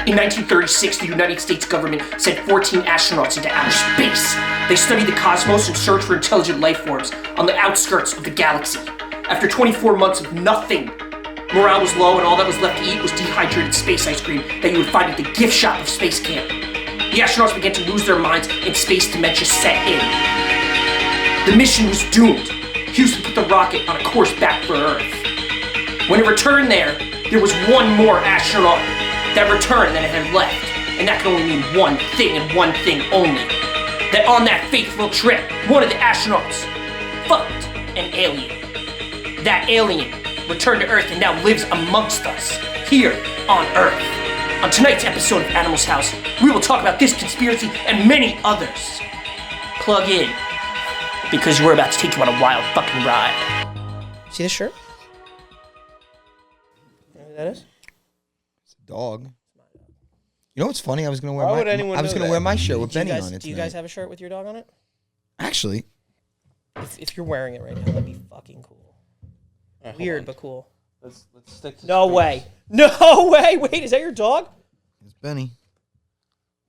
In 1936, the United States government sent 14 astronauts into outer space. They studied the cosmos and searched for intelligent life forms on the outskirts of the galaxy. After 24 months of nothing, morale was low and all that was left to eat was dehydrated space ice cream that you would find at the gift shop of space camp. The astronauts began to lose their minds and space dementia set in. The mission was doomed. Houston put the rocket on a course back for Earth. When it returned there was one more astronaut that returned than it had left. And that could only mean one thing and one thing only. That on that fateful trip, one of the astronauts fucked an alien. That alien returned to Earth and now lives amongst us, here on Earth. On tonight's episode of Animal's House, we will talk about this conspiracy and many others. Plug in, because we're about to take you on a wild fucking ride. See this shirt? You know who that is? It's a dog. You know what's funny? I was gonna wear wear my shirt with Benny on it. Do you guys have a shirt with your dog on it? Actually, if you're wearing it right now, that'd be fucking cool. Weird, but cool. Let's stick to No space. way. No way. Wait, is that your dog? it's Benny.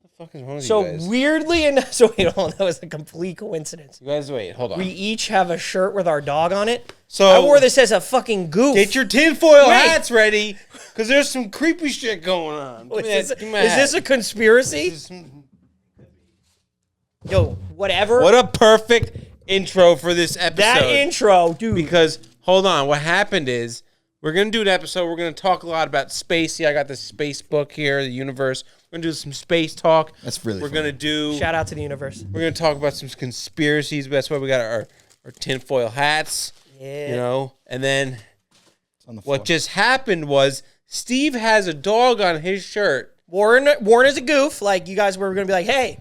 What the fuck is wrong with So you guys? weirdly enough, so wait, hold on, that was a complete coincidence. You guys, wait, hold on. We each have a shirt with our dog on it. So I wore this as a fucking goof. Get your tinfoil Wait. hats ready, because there's some creepy shit going on. Is this a conspiracy? Yo, whatever. What a perfect intro for this episode. That intro, dude. Because, hold on, what happened is, we're going to do an episode, we're going to talk a lot about space. See, I got this space book here, the universe. We're going to do some space talk. That's really We're funny. going to do... Shout out to the universe. We're going to talk about some conspiracies. That's why we got our tinfoil hats. Yeah. You know? And then It's on the floor. what just happened was Steve has a dog on his shirt. Warren is a goof. Like, you guys were going to be like, hey,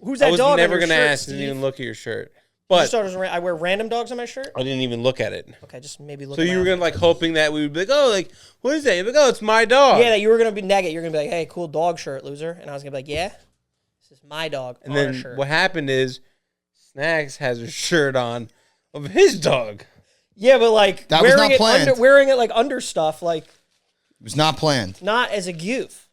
who's that I was dog never on your going to shirt, ask and Steve? even look at your shirt. You But just thought it was I wear random dogs on my shirt? I didn't even look at it. Okay, just maybe look So at you my were going to like hoping that we would be like, oh, like, what is that? You're like, oh, it's my dog. Yeah, that you were going to be neg it. You're going to be like, hey, cool dog shirt, loser. And I was going to be like, yeah, this is my dog And on a then shirt. what happened is Snacks has a shirt on of his dog. Yeah, but like That was wearing not planned. wearing it like under stuff, like It was not planned. not as a goof.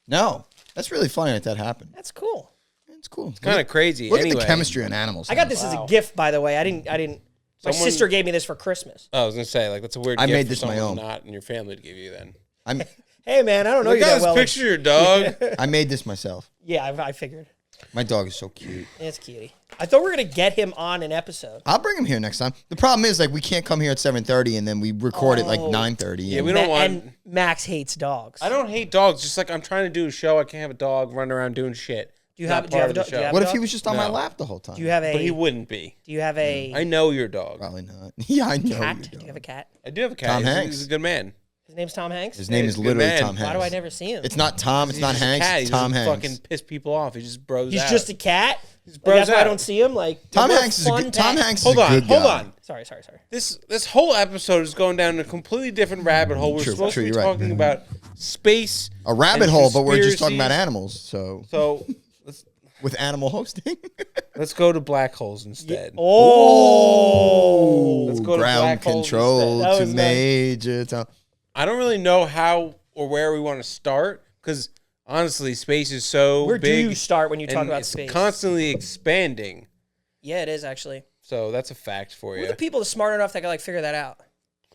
No, that's really funny that that happened. That's cool. It's cool. It's Kind of crazy. Look anyway. at the chemistry on animals. I got this as a gift, by the way. I didn't. My Someone- sister gave me this for Christmas. Oh, I was going to say, like, that's a weird I gift made for this my someone own. not in your family to give you then. I'm, Hey, man, I don't know Look you at that this well. picture of your dog. I made this myself. Yeah, I figured. My dog is so cute. It's cutie. I thought we were gonna get him on an episode. I'll bring him here next time. The problem is, like, we can't come here at 7:30 and then we record at like 9:30. Yeah, we don't want... And Max hates dogs. I don't hate dogs. Just like I'm trying to do a show, I can't have a dog running around doing shit. Do you Not have? Do you part have a of the dog? Do you show. have What a if he dog? was just on my No. lap the whole time? Do you have But he a? wouldn't be. Do you have a I know your dog. Probably not. Yeah, I know. cat? your Do dog. you have a cat? I do have a cat. Tom He's- Hanks. He's a good man. His name's Tom Hanks. His name He's is a good literally man. Tom Hanks. Why do I never see him? It's not Tom. It's He's not just a Hanks. cat. It's He Tom doesn't Hanks. fucking piss people off. He just bros He's out. just a cat. He's Like, bros that's why I out. don't see him. Like Tom what a Hanks is a fun good. Tom pet. Hanks is Hold a on, good hold guy. on. Sorry. This whole episode is going down a completely different rabbit hole. We're True, supposed true, to be you're right. talking about space. A rabbit and hole, but we're just talking about conspiracies. animals. So So with animal hosting, let's go to black holes instead. Oh. Let's go to ground black holes control instead. That to was nice. Major Tom. I don't really know how or where we want to start because honestly, space is so Where do big. you start when you talk and about it's space? constantly expanding. Yeah, it is actually. So that's a fact for Who are you. the people smart enough that can like figure that out?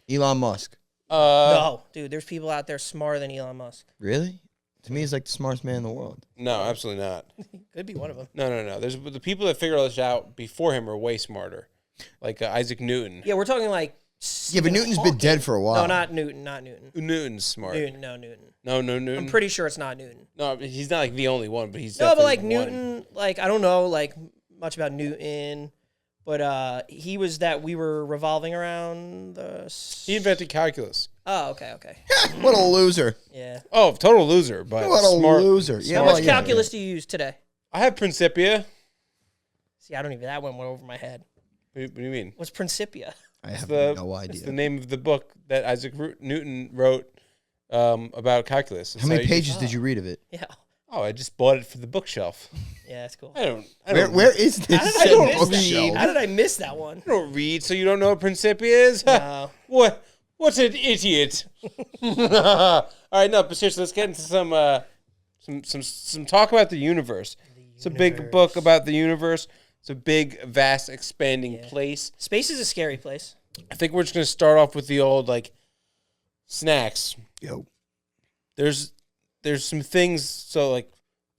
Elon Musk. No, dude. There's people out there smarter than Elon Musk. Really? To me, he's like the smartest man in the world. No, absolutely not. Could be one of them. No. There's the people that figure all this out before him are way smarter, like Isaac Newton. Yeah, we're talking like. Yeah, but Newton's been dead for a while. No, not Newton. Not Newton. Newton's smart. Newton. No, Newton. I'm pretty sure it's not Newton. No, he's not like the only one, but he's No, but definitely like one. Newton, like I don't know like much about Newton, but he was that we were revolving around the. He invented calculus. Oh, okay. What a loser. Yeah. Oh, total loser, but What a smart. loser. Yeah, How well, much yeah, calculus do you use today? I have Principia. See, I don't even. That one went over my head. What do you mean? What's Principia? I have the, no It's idea. the name of the book that Isaac Newton wrote about calculus. How many pages did you read of it? Yeah. Oh, I just bought it for the bookshelf. Yeah, that's cool. I don't. Where is this? How did I miss that? bookshelf? How did I miss that one? I don't read, so you don't know what Principia is? No. What's an idiot? All right, no, but seriously, let's get into some some talk about the universe. It's a big book about the universe. It's a big, vast, expanding place. Space is a scary place. I think we're just gonna start off with the old snacks. Yo. There's some things. So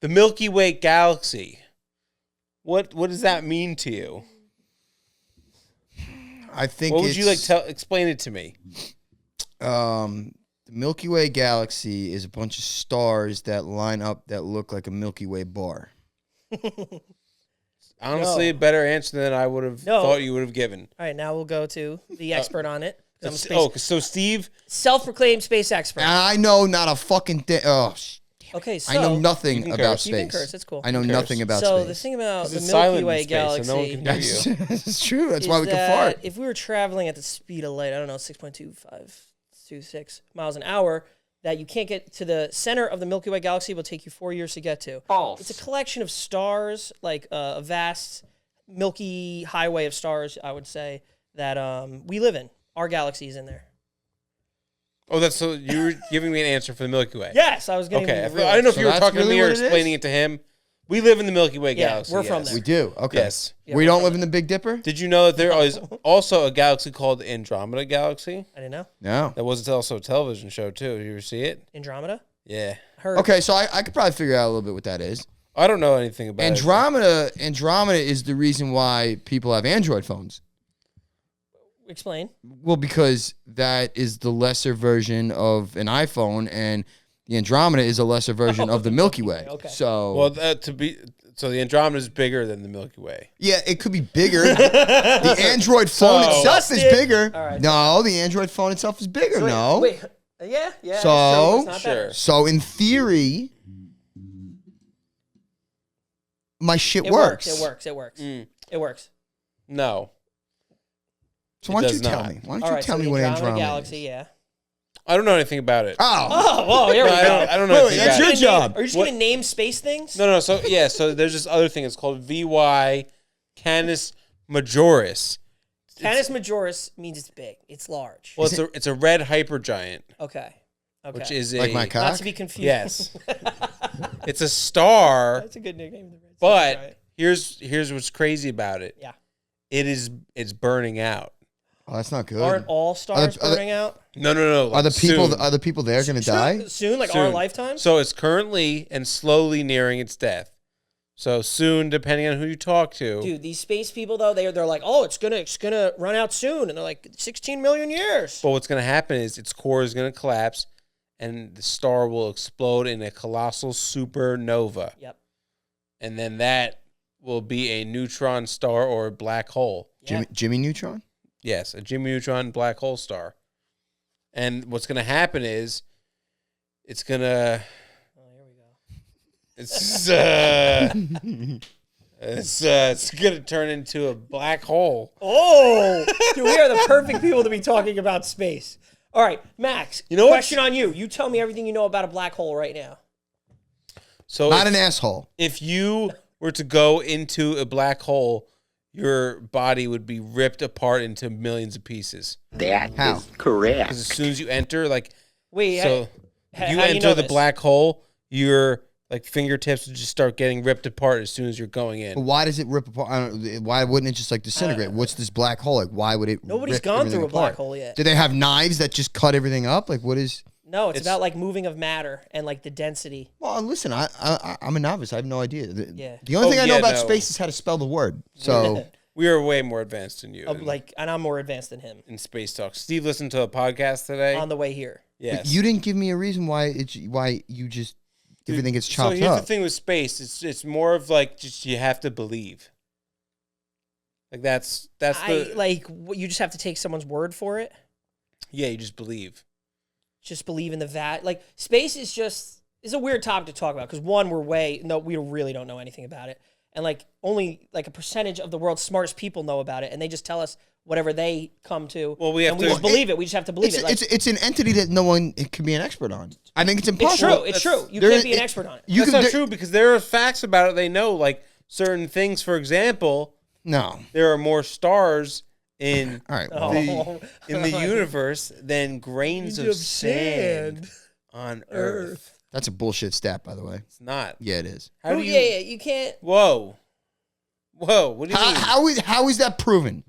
the Milky Way galaxy. What does that mean to you? I think. What would you explain it to me? The Milky Way galaxy is a bunch of stars that line up that look like a Milky Way bar. Honestly, a better answer than I would have thought you would have given. All right, now we'll go to the expert on it. So Steve, self-proclaimed space expert. And I know not a fucking thing. Oh, okay, so I know nothing about space. You can curse, it's cool. I know nothing about so space. the thing about the it's Milky silent Way in space, so galaxy no one can hear you. It's true. That's why we can that fart. if we were traveling at the speed of light, I don't know, 6.2526 miles an hour, that you can't get to the center of the Milky Way galaxy, will take you 4 years to get to. False. It's a collection of stars, like a vast milky highway of stars, I would say, that we live in. Our galaxy is in there. Oh, so you were giving me an answer for the Milky Way. Yes, I was getting. Okay, I don't know if you were talking to me or really explaining it to him. We live in the Milky Way galaxy. we're from there. We do. Okay. Yes. Yeah, We don't live in the Big Dipper? Did you know that there is also a galaxy called the Andromeda Galaxy? I didn't know. No. That was also a television show too. Did you ever see it? Andromeda? Yeah. Heard. Okay, so I could probably figure out a little bit what that is. I don't know anything about Andromeda is the reason why people have Android phones. Explain. Well, because that is the lesser version of an iPhone, and the Andromeda is a lesser version of the Milky Way. Okay. So, Well, so the Andromeda is bigger than the Milky Way. yeah, it could be bigger. The Android phone itself is bigger. All right. No, the Android phone itself is bigger. Wait, no. Wait. Yeah. It's So- true, it's not Sure. better. So, in theory, my shit works. It works. It works. No. So, why don't you does tell not. me? Why don't All you right, tell so me the what Andromeda Andromeda galaxy, is? yeah. I don't know anything about it. Oh. Oh, well, here we No, go. I don't know Wait, anything that's about your it. job. Are you just going to name space things? No. So there's this other thing. It's called VY Canis Majoris. Canis Majoris means it's big. It's large. Well, it's a red hypergiant, Okay. which is a Like my Not cock? to be confused. yes. It's a star, That's a good nickname. but here's what's crazy about it. Yeah. It's burning out. Oh, that's not good. Aren't all stars Are the- burning out? No. Are the people soon. there going to die? Soon, like Soon. our lifetime? So it's currently and slowly nearing its death. So soon, depending on who you talk to. Dude, these space people though, they're like, oh, it's gonna run out soon, and they're like 16 million years. But what's going to happen is its core is going to collapse, and the star will explode in a colossal supernova. Yep. And then that will be a neutron star or a black hole. Yeah. Jimmy Neutron? Yes, a Jimmy Neutron black hole star. And what's going to happen is it's going to... Oh, here we go. It's going to turn into a black hole. Oh, dude, we are the perfect people to be talking about space. All right, Max. You know what? Question on you. You tell me everything you know about a black hole right now. So Not an asshole. if you were to go into a black hole, your body would be ripped apart into millions of pieces. How? Correct. Because as soon as you enter, Wait, so how you do you enter know the this? black hole, your fingertips would just start getting ripped apart as soon as you're going in. Why does it rip apart? Why wouldn't it just disintegrate? What's this black hole? Like, why would it? Nobody's rip gone everything through a black apart? hole yet. Do they have knives that just cut everything up? Like, what is? No, it's It's- about like moving of matter and like the density. Well, listen, I'm a novice. I have no idea. Yeah. The only thing I know yeah, about no. space is how to spell the word. So We are way more advanced than you And I'm more advanced than him in space talk. Steve listened to a podcast today. on the way here. Yes. you didn't give me a reason why you just everything gets So chopped here's up. the thing with space. It's more of just you have to believe. That's You just have to take someone's word for it. yeah, you just believe. Just believe in the like space is a weird topic to talk about because one, we really don't know anything about it, and only a percentage of the world's smartest people know about it, and they just tell us whatever they come to. Well, we have and to- we just believe it. We just have to believe it. It's an entity that no one can be an expert on. I think it's impossible. It's true. You There- can't be an it- expert on it. You That's can not true because there are facts about it. They know certain things. For example, No. there are more stars in All right. in the universe than grains of sand on Earth. That's a bullshit stat, by the way. It's not. Yeah, it is. How do you? Yeah, you can't. Whoa. What do you mean? How is that proven?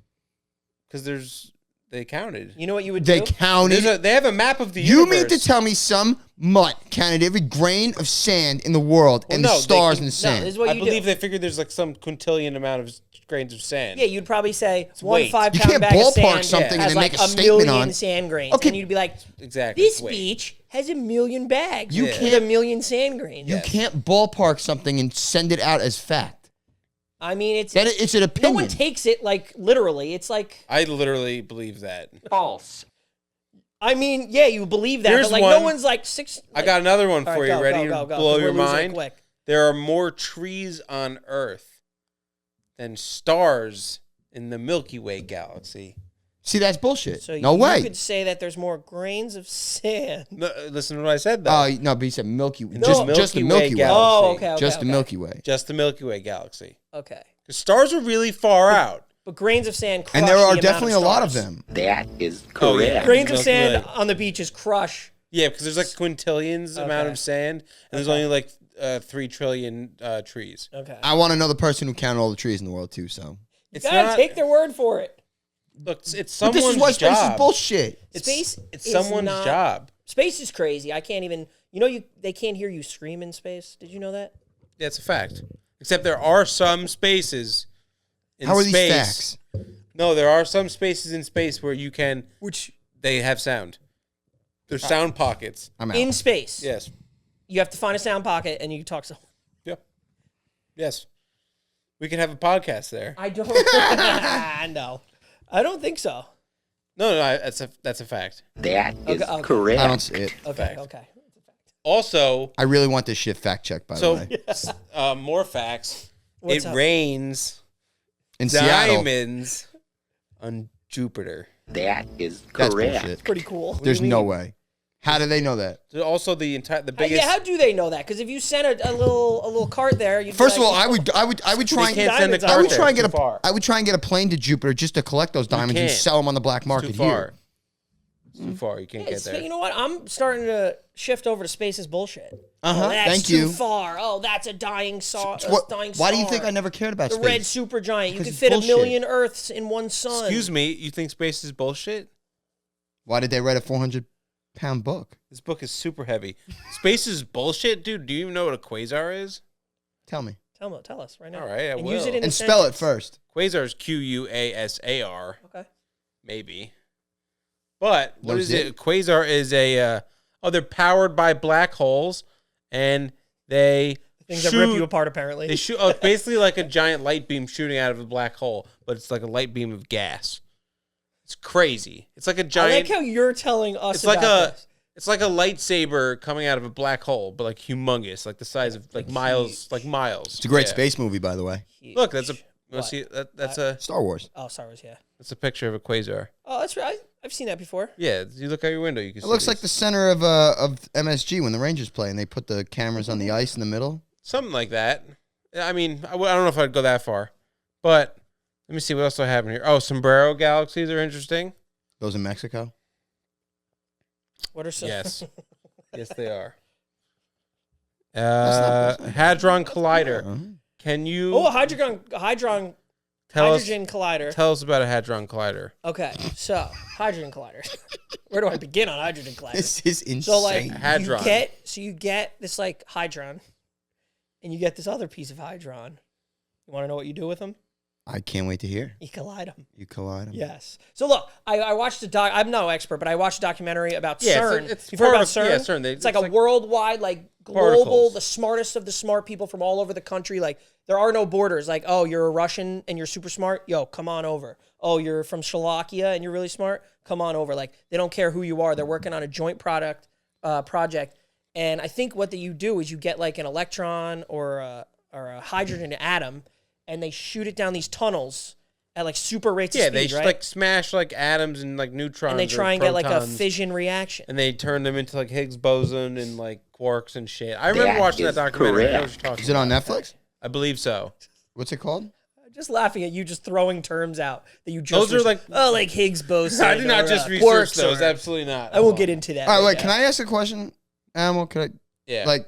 Because they counted. You know what you would They do? counted. They have a map of the You universe. mean to tell me some mutt counted every grain of sand in the world and the no, they stars can- in the No, sand? this is what I you believe do. they figured there's like some quintillion amount of grains of sand. Yeah, you'd probably say one weight. 5 You pound can't bag of ballpark sand something and has then like make a a statement million on it. sand grains. Okay. And you'd be like, Exactly. this Weight. beach has 1 million bags. You with can't- 1 million sand grains. You can't ballpark something and send it out as fact. I mean, it's It's an no opinion. one takes it like literally. It's like, I literally believe that. False. I mean, yeah, you believe that, Here's but like one. no one's like six. I got another one All for right, you. go, Ready go, to go, blow we're your losing it mind? quick. There are more trees on Earth than stars in the Milky Way galaxy. See, that's bullshit. So No you way. could say that there's more grains of sand. No, listen to what I said, though. Oh, no, but he said Milky Way. No. Just the Milky Way Milky Way. galaxy. Oh, okay, Just okay. the Milky Way. Just the Milky Way galaxy. Okay, Because stars are really far out. but grains of sand crush And there the are amount definitely a lot of stars. them. That is Oh, correct. yeah. Grains of Milky sand Way. on the beaches crush. Yeah, because there's like quintillions amount Okay. of sand, and there's only like 3 trillion trees. Okay, I want to know the person who counted all the trees in the world, too, so. you It's gotta not. take their word for it. Look, it's But someone's this is why space job. is bullshit. Space It's is someone's not- job. Space is crazy. I can't even. You know, they can't hear you scream in space. Did you know that? That's a fact. Except there are some spaces in How are these space. facts? No, there are some spaces in space where you can. Which They have sound. There's sound pockets. I'm out. in space, Yes. you have to find a sound pocket and you talk. So Yeah. Yes. We can have a podcast there. I don't. No, I don't think so. No, that's a fact. That is Okay. correct. I don't see it. Okay, Fact. okay. Also, I really want this shit fact checked, by the so way. more facts. What's it up? rains In Seattle, diamonds on Jupiter. That is that's correct. bullshit. Pretty cool. There's no way. How do they know that? Also, the biggest. Yeah, how do they know that? Because if you sent a little cart there, you'd be First of like, all, I would try They and can't send a diamonds cart I would there. try and It's get too far. I would try and get a plane to Jupiter just to collect those diamonds and can't. sell them on the black It's market too far. here. It's too far. You can't Yeah, get there. you know what? I'm starting to shift over to space is bullshit. Uh-huh. Oh, that's Thank too you. far. Oh, that's a dying star. Why do you think I never cared about The space? red supergiant. You Because could it's fit bullshit. 1 million Earths in one sun. Excuse me. You think space is bullshit? Why did they write a 400-pound book? This book is super heavy. Space is bullshit, dude. Do you even know what a quasar is? Tell me. Tell us right now. All right, I and use will. it in And a spell it sentence. first. Quasar is QUASAR, Okay. maybe. But what No is zip. it? Quasar is they're powered by black holes, and they Things shoot, that rip you apart, apparently. They shoot. Oh, it's basically like a giant light beam shooting out of a black hole, but it's like a light beam of gas. It's crazy. It's like a I giant. like how you're telling us It's like about this. It's like a lightsaber coming out of a black hole, but like humongous, like the size of like miles, like miles. It's a great Yeah. space movie, by the way. Look, that's a. What? See, that's Star Wars. Oh, Star Wars, yeah. that's a picture of a quasar. Oh, that's right. I've seen that before. Yeah, you look out your window, you can. It looks like the center of MSG when the Rangers play, and they put the cameras on the ice in the middle. something like that. I mean, I don't know if I'd go that far, but let me see what else I have in here. Oh, sombrero galaxies are interesting. Those in Mexico. What are some? Yes, yes, they are. That's not Hadron Collider. Uh-huh. Can you Oh, a hydrogen tell us hydrogen collider. tell us about a hadron collider? Okay, so hydrogen collider. Where do I begin on hydrogen collider? This is insane. So like Hadron. you get this like hydron, and you get this other piece of hydron. You want to know what you do with them? I can't wait to hear. You collide them. You collide them. Yes. So look, I watched I'm no expert, but I watched a documentary about Yeah, CERN. it's You've heard about particle- CERN? yeah, CERN. It's like It's a like worldwide, like global, particles. the smartest of the smart people from all over the country. Like there are no borders. Like, oh, you're a Russian and you're super smart. Yo, come on over. Oh, you're from Slovakia and you're really smart. Come on over. Like they don't care who you are. They're working on a joint project. And I think what you do is you get like an electron or a hydrogen atom, and they shoot it down these tunnels at like super rates Yeah, of they speed, just right? like smash like atoms and like neutrons. And they or try and get like a protons, fission reaction. and they turn them into like Higgs Boson and like quarks and shit. I remember That watching that is documentary. I know what correct. you're talking Is it on about. Netflix? I believe so. What's it called? Just laughing at you, just throwing terms out that you just Those are like- like Higgs boson. I did not or, just quarks research those. or- Absolutely not. I won't get into that. All right, right wait. now. Can I ask a question? Animal, can Yeah. like,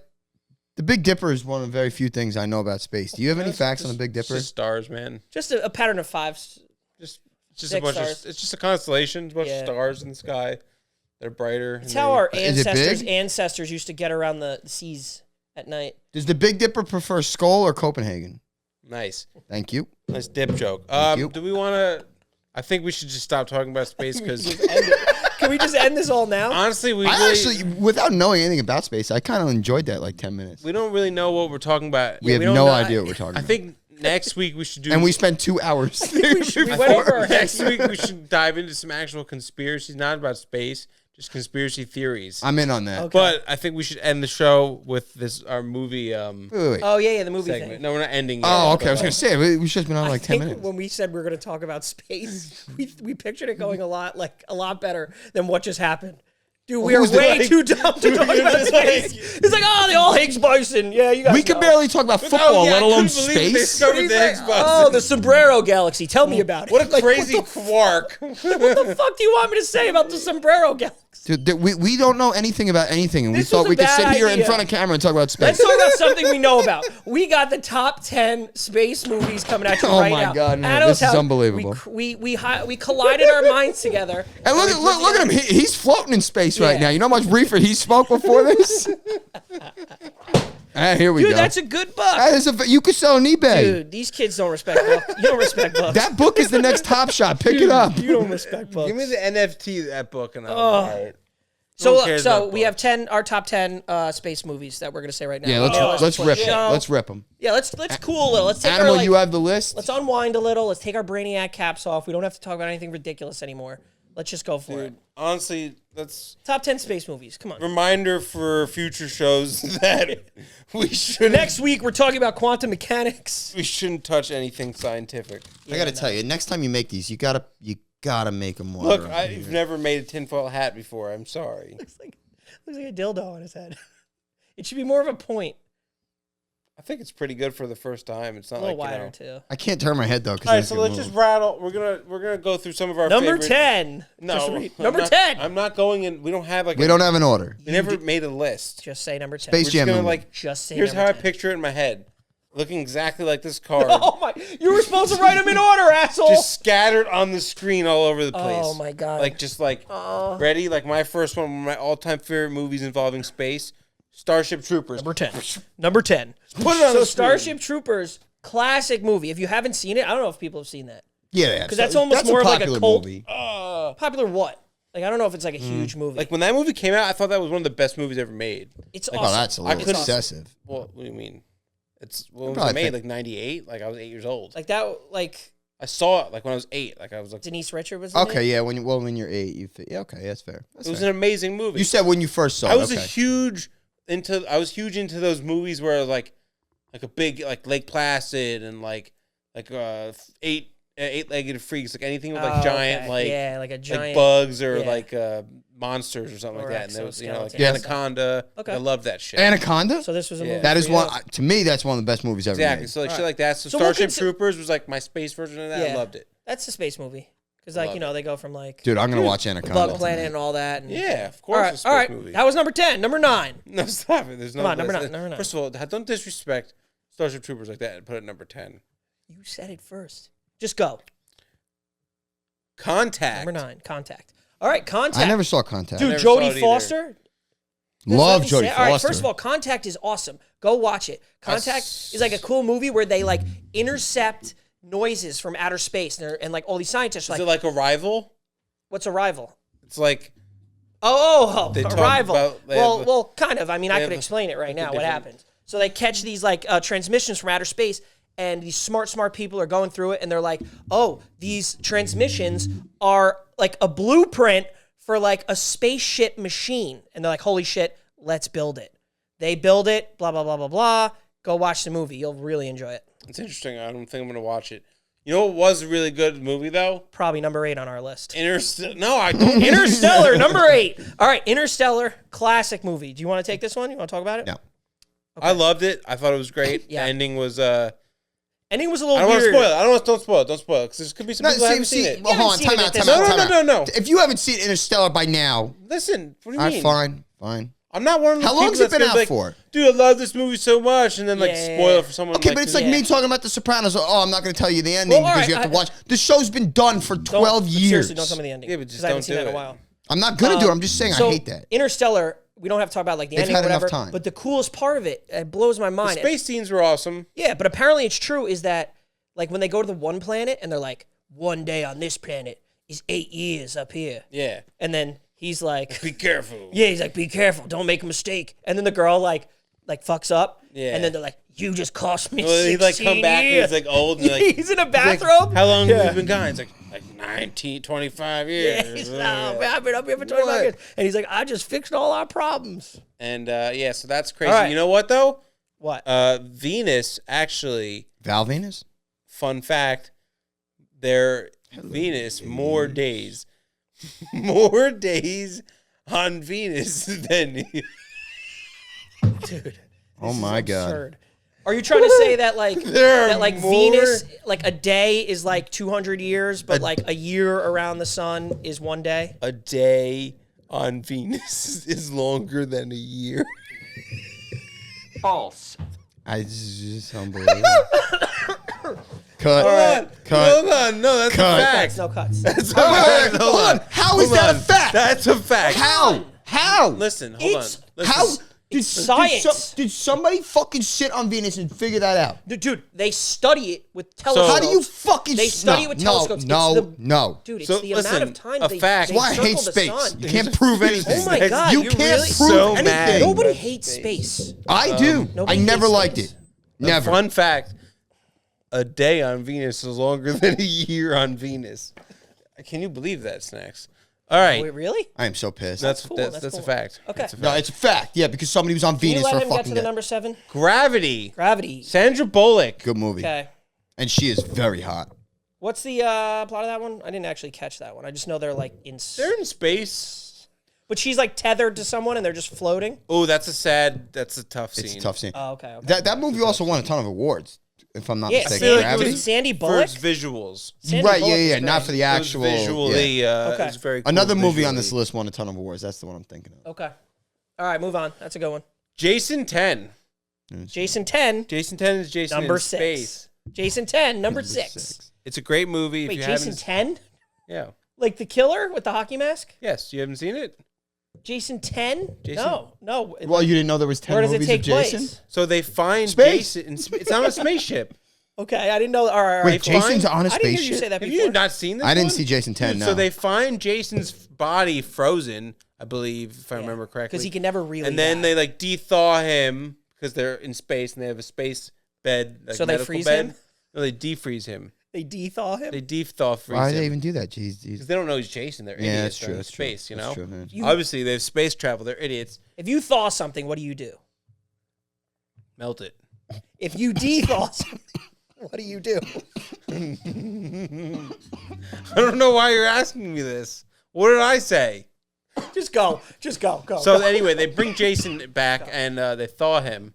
the Big Dipper is one of the very few things I know about space. Do you have any It's facts on the just- Big it's Dipper? just stars, man. Just a pattern of fives. Just a Six bunch stars. of. It's just a constellation. A bunch Yeah. of stars in the sky. They're brighter. It's and how they- our Is it big? ancestors used to get around the seas at night. Does the Big Dipper prefer Skull or Copenhagen? Nice. Thank you. Nice dip joke. you. Do we want to? I think we should just stop talking about space because Can we just end this all now? honestly, we I really, actually, without knowing anything about space, I kind of enjoyed that like 10 minutes. we don't really know what we're talking about. We have we don't no know- idea what we're talking I about. think next week we should do. And we spent 2 hours. we went over our heads. Next week we should dive into some actual conspiracies, not about space, just conspiracy theories. I'm in on that. Okay. But I think we should end the show with this our movie Wait, wait. Oh yeah, the movie segment. thing. No, we're not ending. Yet, Oh, okay. I was but, going to say, we should have been on like I 10 think minutes. when we said we were going to talk about space, we pictured it going a lot better than what just happened. Dude, we are who's the- way like- too dumb to talk you're about just space. It's like, oh, the all Higgs Boson. Yeah, you guys We know. could barely talk about football, yeah, let I alone couldn't believe they space. started He's the like, Higgs Boson. oh, the Sombrero Galaxy. Tell me about it. What a Like, crazy quark. What the fuck do you want me to say about the Sombrero Galaxy? Dude, we don't know anything about anything, and we This thought was a we could bad sit here in idea. front of camera and talk about Let's space. talk about something we know about. We got the top 10 space movies coming at you Oh right my now. God, man, Adam's this is house, unbelievable. We collided our minds together. And look at him. He's floating in space right Yeah. now. You know how much reefer he smoked before this? Here we Dude, go. that's a good book. That is you could sell on eBay. Dude, these kids don't respect books. You don't respect books. That book is the next Top Shot. Pick it up. You don't respect books. Give me the NFT of that book and I'll Oh. buy it. So Who look, cares so about we have our top 10 space movies that we're gonna say right now. Yeah, Email us let's before the rip it. show. Let's rip them. Yeah, let's cool a little. Let's take Animal, our, like, you have the list. let's unwind a little. Let's take our brainiac caps off. We don't have to talk about anything ridiculous anymore. Let's just go for it. Dude, honestly, that's Top 10 space movies. Come on. reminder for future shows that we shouldn't Next week we're talking about quantum mechanics. we shouldn't touch anything scientific. I gotta tell you, next time you make these, you gotta make them more. Look, I've never made a tinfoil hat before. I'm sorry. Looks like a dildo on his head. It should be more of a point. I think it's pretty good for the first time. It's not A little like, wider too. I can't turn my head though. All right, so let's just rattle. We're gonna go through some of our Number favorite- 10. No, Just read. I'm Number not- 10. I'm not going in. We don't have like. We don't have an order. We never made a list. Just say number 10. Space We're just Jam gonna movie. like. Just say Here's number how 10. I picture it in my head, looking exactly like this card, Oh my! You were supposed to write them in order, asshole. just scattered on the screen all over the place. Oh my God. Like just like ready. Like my first one of my all-time favorite movies involving space, Starship Troopers. Number 10. Number 10. Put it on So the screen. Starship Troopers, classic movie. If you haven't seen it, I don't know if people have seen that. Yeah, Because that's almost more a of like a popular cult. movie. Popular what? Like, I don't know if it's like a huge movie. Like when that movie came out, I thought that was one of the best movies ever made. It's Like, awesome. oh, that's a little couldn't- excessive. Well, what do you mean? It's when was Probably it made? think- Like 98. Like I was 8 years old. Like that, like I saw it like when I was 8. Like I was like, Denise Richard was in Okay, it. yeah. When you're 8, yeah. Okay, that's fair. That's it was fair. an amazing movie. You said when you first saw I it. was okay. huge into those movies where like a big like Lake Placid and like eight-legged freaks, like anything with like Oh, giant okay. like yeah, like a giant like bugs or yeah. like monsters or something Or like that. And there was like exoskeletons. Anaconda. Okay. I love that shit. Anaconda. So this was a Yeah. movie. That is for one you? to me. That's one of the best movies ever Exactly. made. So like shit like that. So, So we'll Starship consi- Troopers was like my space version of that. I Yeah. loved it. That's a space movie because, like, Love you know, they go from like Dude, I'm gonna watch Anaconda. Bug Planet tonight. and all that. And, Yeah, of All course. right, It's a all space right. movie. That was number 10. Number 9. No, stop it. There's no Come on, number list. 9. Number 9. First of all, don't disrespect Starship Troopers like that and put it at number 10. You said it first. Just go. Contact. Number 9. Contact. All right, Contact. I never saw Contact. Dude, never saw it Jodie either. Foster. Love Let me Jodie say- All right, Foster. first of all, Contact is awesome. Go watch it. Contact is like a cool movie where they like intercept noises from outer space, and like all these scientists are Is like, it like Arrival? "What's Arrival?" It's like Oh, talk Arrival. about- they Well, have- well, kind of. I mean, I they could have explain it right now. What different- happens? So they catch these like transmissions from outer space, and these smart people are going through it, and they're like, "Oh, these transmissions are like a blueprint for like a spaceship machine," and they're like, "Holy shit, let's build it." They build it. Blah blah blah blah blah. Go watch the movie. You'll really enjoy it. it's interesting. I don't think I'm gonna watch it. You know what was a really good movie though? Probably number 8 on our list. No, I don't. Interstellar, number 8. All right, Interstellar, classic movie. Do you want to take this one? You want to talk about it? No. I loved it. I thought it was great. Yeah. The ending was. Ending was a I little don't want to weird. spoil it. Don't spoil it. Don't spoil it. Because there could be some No, people who haven't see, seen it. well, hold on, You haven't time out, seen it time this out, time. time out. No. If you haven't seen Interstellar by now, Listen. What do you mean? fine. I'm not one of the How people long's it that's been gonna out be like, for? Dude, I love this movie so much, and then like Yeah. spoil it for someone. Okay, like but it's me. like me talking about The Sopranos. Oh, I'm not going to tell you the ending Well, all because right, you have to watch. The show's been done for 12 years. Seriously, don't tell me the ending. Yeah, but just 'cause I haven't don't seen do that in a it. while. I'm not going to do it. I'm just saying So, I hate that. Interstellar, we don't have to talk about like the They've ending or had enough whatever. time. But the coolest part of it, it blows my The mind. space scenes were awesome. Yeah, but apparently it's true. Is that like when they go to the one planet and they're like, one day on this planet is 8 years up here, Yeah. and then he's like, Be careful. yeah, he's like, be careful, don't make a mistake. And then the girl like fucks up. Yeah. And then they're like, you just cost me Well, 16 he like come back and years. he's like old and like he's in a like, bathrobe. how long Yeah. have you been gone? He's like 19, 25 years. Yeah, he's like, oh, man, I've been up here for 25 What? years. And he's like, I just fixed all our problems. And yeah, so that's crazy. All right. You know what though? What? Venus actually, Val Venus? fun fact, their Venus more days on Venus than Dude. Oh my God. Absurd. Are you trying to say that like There are that like more- Venus, like a day is like 200 years, but like a year around the sun is 1 day? a day on Venus is longer than a year. False. This is just unbelievable. Cut. Hold on. Cut. Hold on. No, that's Cut. a fact. No cuts. That's a All right, fact. hold on. How is Hold that a on. fact? That's a fact. How? Listen, hold It's- on. Listen. How? science. Did somebody fucking sit on Venus and figure that out? Dude, they study it with telescopes. How do you fucking... They study it with telescopes. No. Dude, it's So, the amount listen, of time a they, fact. they Why I circle hate the space. sun. You can't prove anything. Oh my God, You you can't really- prove So anything. mad. Nobody That's hates space. I do. I Nobody never hates liked space. it. Never. Fun fact: a day on Venus is longer than a year on Venus. Can you believe that, Snacks? All right, Wait, really? I am so pissed. that's cool, that's, that's that's cool. a fact. Okay. That's a No, fact. it's a fact. Yeah, because somebody was on Can you Venus let for a him get fucking to the day. number 7? Gravity. Gravity. Sandra Bullock. Good movie. Okay. And she is very hot. What's the plot of that one? I didn't actually catch that one. I just know they're like in... They're in space. But she's like tethered to someone and they're just floating? Oh, that's a tough scene. It's a tough scene. Oh, okay. That movie also won a ton of awards, if I'm not Yeah, mistaken. feel like it Gravity? was Sandy For Bullock? its visuals. Sandy Right, Bullock yeah, was not great. for the It was actual. visually, yeah. it was very cool Another movie on this visually. list won a ton of awards. That's the one I'm thinking of. Okay. All right, move on. That's a good one. Jason 10. Jason 10, Jason 10 is Jason number in 6. space. Jason 10, number 6. It's a great movie. If Wait, you Jason haven't, 10? Yeah. Like the killer with the hockey mask? Yes. You haven't seen it? Jason 10? Jason- No. Well, you didn't know there was 10 Where does it movies take of Jason? place? So they find Space. Jason. It's on a spaceship. Okay, I didn't know. All right. Wait, fine. Jason's on a I didn't hear you say spaceship? that Have before. you not seen this? I didn't one? see Jason 10, Dude, no. So they find Jason's body frozen, I believe, if I remember correctly. Because he can never really And then die. they like de-thaw him because they're in space and they have a space bed. Like, So they medical freeze bed. him? No, they defreeze him. They de-thaw him? They de-thaw freeze Why him. do they even do that? Jeez. Because they don't know he's Jason. They're Yeah, idiots. that's They're true. in That's true. space, you That's know? true, man. Obviously, they have space travel. They're idiots. If you thaw something, what do you do? Melt it. If you de-thaw something, what do you do? I don't know why you're asking me this. What did I say? Just go. Go. So go. anyway, they bring Jason back and they thaw him.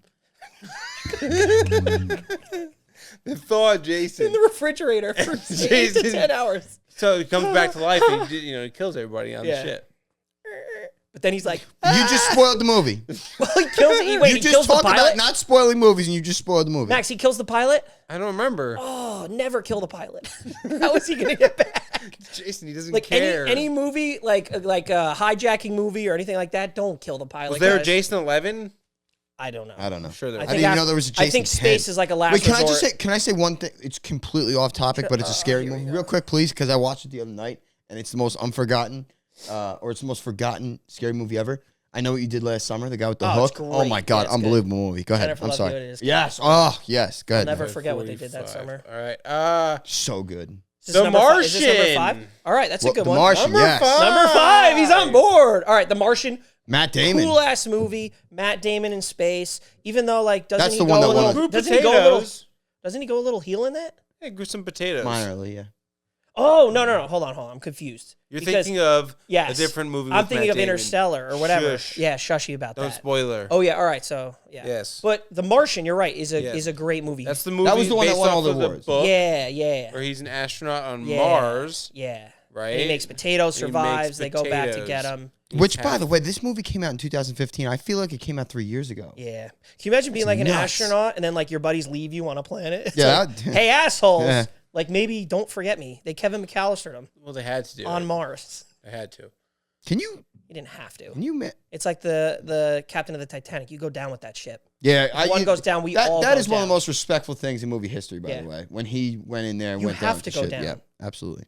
They thaw Jason. in the refrigerator for 8 to Jason- 10 hours. So he comes back to life and he kills everybody on Yeah. the ship. But then he's like, You just spoiled the movie. well, he kills. Wait, You he just kills the talked about pilot. not spoiling movies, and you just spoiled the movie. Max, he kills the pilot. I don't remember. Oh, never kill the pilot. How is he gonna get back? Jason, he doesn't Like care. any movie, like a hijacking movie or anything like that, don't kill the pilot. Was there a guys. Jason 11? I don't know. I don't know. I'm sure there I was. didn't even know there was a Jason I think 10. space is like a last Wait, can I resort. just say? Can I say one thing? It's completely off topic, but it's a scary movie. Real quick, please, because I watched it the other night, and it's the most unforgotten, or it's the most forgotten scary movie ever. I Know What You Did Last Summer. The guy with the Oh, it's hook. Oh great. my Yeah, god, it's unbelievable movie. Go ahead. Jennifer I'm Love sorry. Hewitt is Yes. Oh yes. Go ahead. I'll never forget what they did that 45. summer. All right. So good. Is this The number five? Is this number Martian. 5? All right, that's a good The one. Martian. Number Yes. 5. Number 5. He's on board. All right, The Martian. Matt Damon. Cool ass movie. Matt Damon in space. Even though like doesn't That's he the go one a that little? won. Doesn't he go a little? Potatoes. Doesn't he go a little heel in that? Hey, grew some potatoes. Minorly, yeah. Oh no! Hold on. I'm confused. You're Because- thinking of yes, a different movie. I'm with thinking Matt of Damon. Interstellar or whatever. Shush. Yeah, shushy about No that. spoiler. Oh yeah. All right. So yeah. Yes. But The Martian, you're right, is Yes. a great movie. That's the movie. That was the one that based won all off the of awards. book yeah. Where he's an astronaut on Yeah. Mars, Yeah. right? And he makes potatoes, And he survives. makes They go back to potatoes. get him. Which, by the way, this movie came out in 2015. I feel like it came out 3 years ago. Yeah. Can you imagine being like an nuts. astronaut and then like your buddies leave you on a planet? It's Yeah, like, hey, assholes. Yeah. Like maybe don't forget me. They Kevin McAllistered him Well, they had to do on it. Mars. They had to. Can you? You didn't have to. Can you? It's like the captain of the Titanic. You go down with that ship. Yeah, If one goes down, we all That go is one of down. the most respectful things in movie history, by Yeah. the way. When he went in there and You went have down to with go the shit. down. Yeah, absolutely,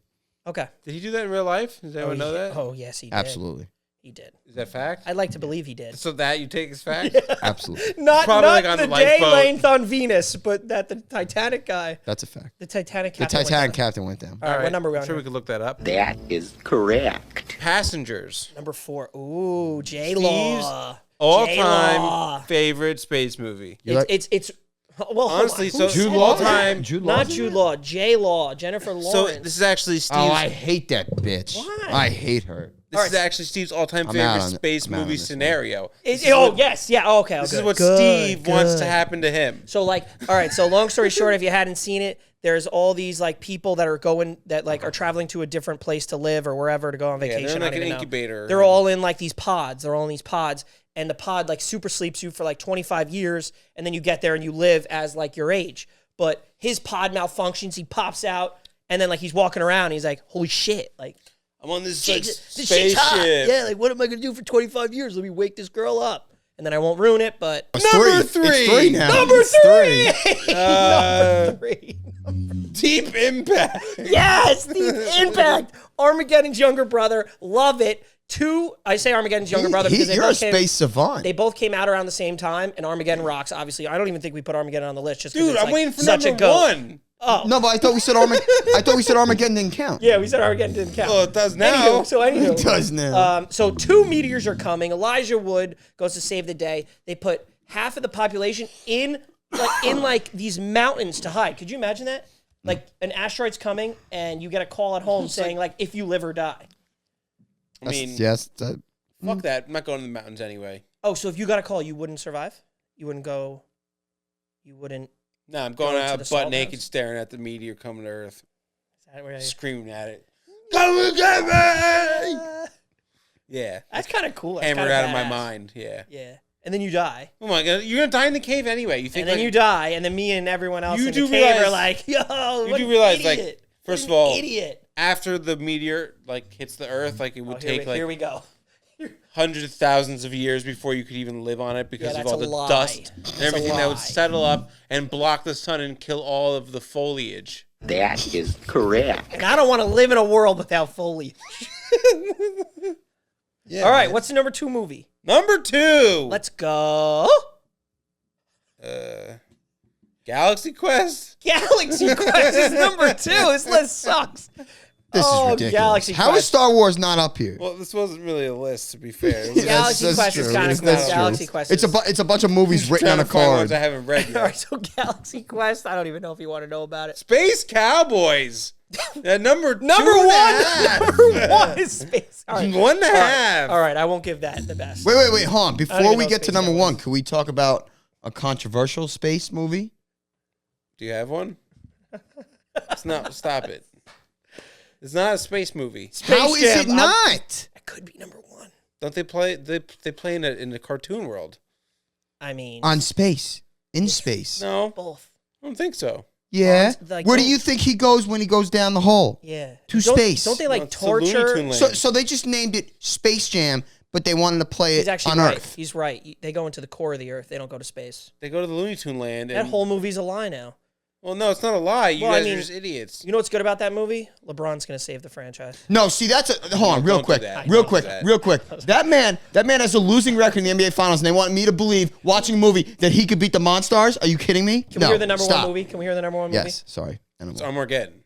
Okay. Did he do that in real life? Does anyone know that? Oh, yes, he did. absolutely, He did. Is that fact? I'd like to believe he did. So that you take as fact? absolutely. Not Probably not like on the the day lifeboat. length on Venus, but that the Titanic guy, That's a fact. the Titanic The captain. went Titanic down. captain went down. All right, what number are we I'm on? sure here? we could look that up. That is correct. Passengers. Number 4. Ooh, J-Law. All-time J-Law. favorite space movie. You like- It's well, hold Honestly, on. so Who Jude said Law? that? all-time. Jude Not Law's in Jude it? Law, J-Law, Jennifer So Lawrence. this is actually Steve's. Oh, I hate that bitch. Why? I hate her. This is actually Steve's all-time I'm out favorite on- space I'm out on movie this one. scenario. Yes, yeah, oh, okay. This good, is what good, Steve wants to good. happen to him. So like, all right. So long story short, if you hadn't seen it, there's all these like people that are going that like are traveling to a different place to live or wherever to go on they're in, vacation. I like, don't an even know. incubator. They're all in like these pods. They're all in these pods, and the pod like super sleeps you for like 25 years, and then you get there and you live as like your age. But his pod malfunctions. He pops out, and then like he's walking around. And he's like, "Holy shit!" Like. I'm on this Shit, like, this shit's hot. spaceship. Yeah, like what am I gonna do for 25 years? Let me wake this girl up, and then I won't ruin it. But Number It's 3. 3 now. number It's 3, Uh, number 3. Deep Impact. Yes, the Impact. Armageddon's younger brother. Love it. 2. I say Armageddon's younger brother because they You're a both came. space savant. They both came out around the same time, and Armageddon rocks. Obviously, I don't even think we put Armageddon on the list just because Dude, it's I'm like waiting for such a number goat. 1. Oh, No, but I thought we said I thought we said Armageddon didn't count. yeah, we said Armageddon didn't count. Oh, it does now. Anywho, It does now. So 2 meteors are coming. Elijah Wood goes to save the day. They put half of the population in like these mountains to hide. Could you imagine that? Like an asteroid's coming and you get a call at home saying like if you live or die. I mean, yes. fuck that. I'm not going to the mountains anyway. Oh, so if you got a call, you wouldn't survive? You wouldn't go. You wouldn't. No, I'm going Go to out the butt salt naked, house? staring at the meteor coming to Earth, Is that where screaming at it. Come and get me! Yeah, That's kind of cool. That's hammered kinda out of my badass. mind. Yeah. Yeah, and then you die, Oh my god, you're gonna die in the cave anyway. You think? and then like, you die, and then me and everyone else You in do the cave are realize- like, "Yo, you what do an realize, idiot. like, first What of an all, idiot." after the meteor like hits the Earth, like it would take Here we like go. hundreds of thousands of years before you could even live on it because Yeah, of that's all a the lie. dust That's and a everything that lie. would settle up and block the sun and kill all of the foliage. That is correct. And I don't want to live in a world without foliage. Yeah. All right, what's the number 2 movie? Number 2? Let's go. Galaxy Quest. Galaxy Quest is number 2. This list sucks. This Oh, is ridiculous. Galaxy How is Quest. Star Wars not up here? Well, this wasn't really a list, to be fair. It was Galaxy That's Quest is true. kind of That's cool. true. Galaxy Quest It's is... it's a bunch of movies written on trying a to find card. ones I haven't read All yet. right, so Galaxy Quest, I don't even know if you want to know about it. Space Cowboys. At number Number 2 and a 1! half. Number 1 is Space. All right. 1.5. All right, I won't give that the best. Wait, hold on. even Before know we get to Space number Cowboys. 1, can we talk about a controversial space movie? Do you have one? It's not. Stop it. It's not a space movie. How is Jam, it not? That could be number 1. Don't they play? They play in the cartoon world. I mean, On space. In space. No, both. I don't think so. Yeah. Like, Where do don't- you think he goes when he goes down the hole? Yeah. To Don't- space. Don't they No, like it's the Looney torture? Tune Land. So they just named it Space Jam, but they wanted to play He's it actually on right. Earth. He's right. They go into the core of the Earth. They don't go to space. They go to the Looney Tune Land. That And, whole movie's a lie now. well, no, it's not a lie. You Well, I guys mean- are just idiots. You know what's good about that movie? LeBron's gonna save the franchise. No, see that's a hold on, real Don't do quick, that. real Don't quick, do that. real quick. That man has a losing record in the NBA Finals, and they want me to believe, watching a movie, that he could beat the Monstars. Are you kidding me? Can we hear the number 1 movie? Can we hear the number 1 movie? Yes, sorry. It's Armageddon.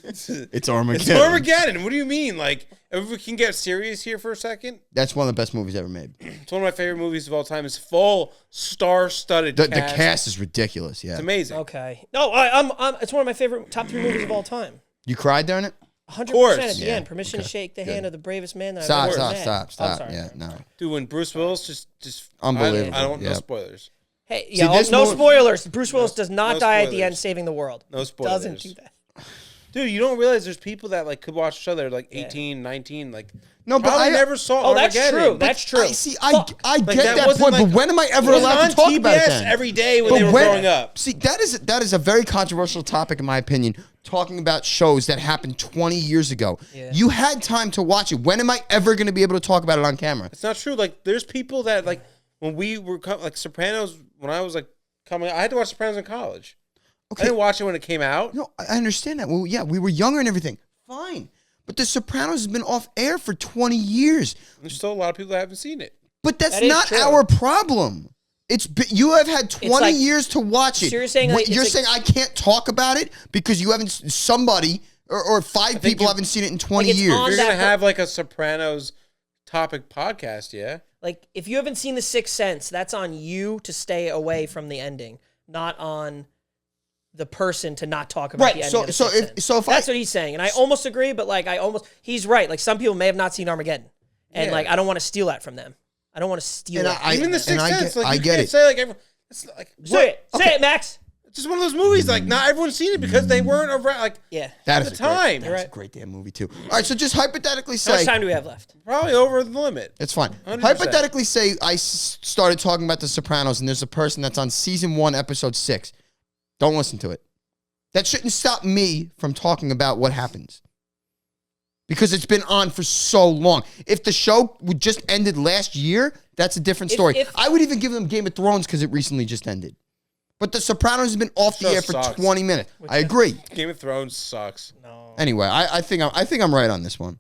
It's Armageddon. It's Armageddon. What do you mean? Like, if we can get serious here for a second, That's one of the best movies ever made. it's one of my favorite movies of all time. It's full star-studded The cast. cast is ridiculous. Yeah, It's amazing. Okay. No, I'm. It's one of my favorite top 3 movies of all time. you cried during it. 100% course. at the Yeah, end. Permission to shake the hand of the bravest man that I've Stop, ever stop, met. stop, I'm stop. sorry. Yeah, no. Dude, when Bruce Willis just Unbelievable, I don't yeah. no spoilers. Hey, See, yeah, this no movie- spoilers. Bruce Willis does not no die at the spoilers. end saving the world. No spoilers. Doesn't do that. Dude, you don't realize there's people that like could watch the show that are like 18, 19, like No, but probably I never saw Oh, that's Armageddon. true. That's true. I get that that wasn't point, but like- when am I ever It was allowed on to talk TBS about it then? every day when But they were growing up. See, that is a very controversial topic in my opinion. Talking about shows that happened 20 years ago. Yeah. You had time to watch it. When am I ever going to be able to talk about it on camera? It's not true. Like, there's people that like when we were like Sopranos. When I was like coming, I had to watch Sopranos in college. Okay. I didn't watch it when it came out. No, I understand that. Well, yeah, we were younger and everything. Fine. But The Sopranos has been off air for 20 years. There's still a lot of people that haven't seen it. But that's That is not true. our problem. You have had 20 like- years to watch it. So you're saying, like, you're it's saying I can't talk about it because you haven't somebody or five people haven't seen it in 20 it's years. on You're gonna that- have like a Sopranos topic podcast, yeah? Like, if you haven't seen The Sixth Sense, that's on you to stay away from the ending, not on the person to not talk about Right, the ending. so- of the so Sixth if- Sense. so if that's I- what he's saying, and I almost agree, but like he's right. Like, some people may have not seen Armageddon, and Yeah. like I don't want to steal that from them. I don't want to steal And that. Even the and Sixth Sense, like I you get can't it. say like everyone. It's like Say it, Max. It's just one of those movies. Like not everyone's seen it because they weren't around. Like Yeah. That at is the time. That's a great damn movie too. All right, so just hypothetically How much say time do we have left? probably over the limit. it's fine. 100%. Hypothetically say I started talking about The Sopranos and there's a person that's on season 1, episode 6. Don't listen to it. That shouldn't stop me from talking about what happens. Because it's been on for so long. If the show would just ended last year, that's a different story. if- I would even give them Game of Thrones because it recently just ended. But The Sopranos has been off the Show air for sucks. 20 minutes. I agree. Game of Thrones sucks. No. Anyway, I think I'm right on this one.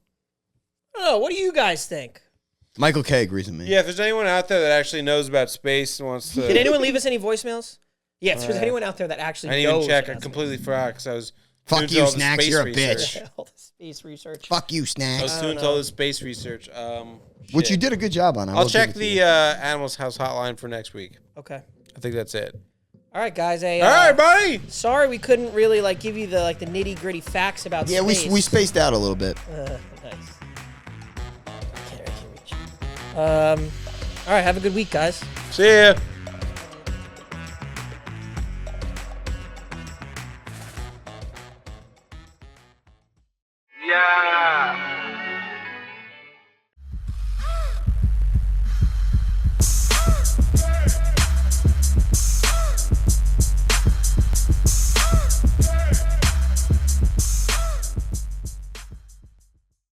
I don't know. What do you guys think? Michael K agrees with me. Yeah, if there's anyone out there that actually knows about space and wants to, Did anyone leave us any voicemails? Yeah, if there's anyone out there that I actually didn't knows even check. I about completely forgot because I was Fuck tuned to you, all the Snacks. space You're a research. bitch. all the space research. Fuck you, I Snacks. was tuned to all the space research. Which you shit. did a good job on. I I'll will check give it to the you. Animals House hotline for next week. Okay. I think that's it. All right, guys. Hey, All right, buddy. sorry we couldn't really like give you the nitty gritty facts about Yeah, space. we spaced out a little bit. Nice. I can't reach. All right. Have a good week, guys. See ya. Yeah.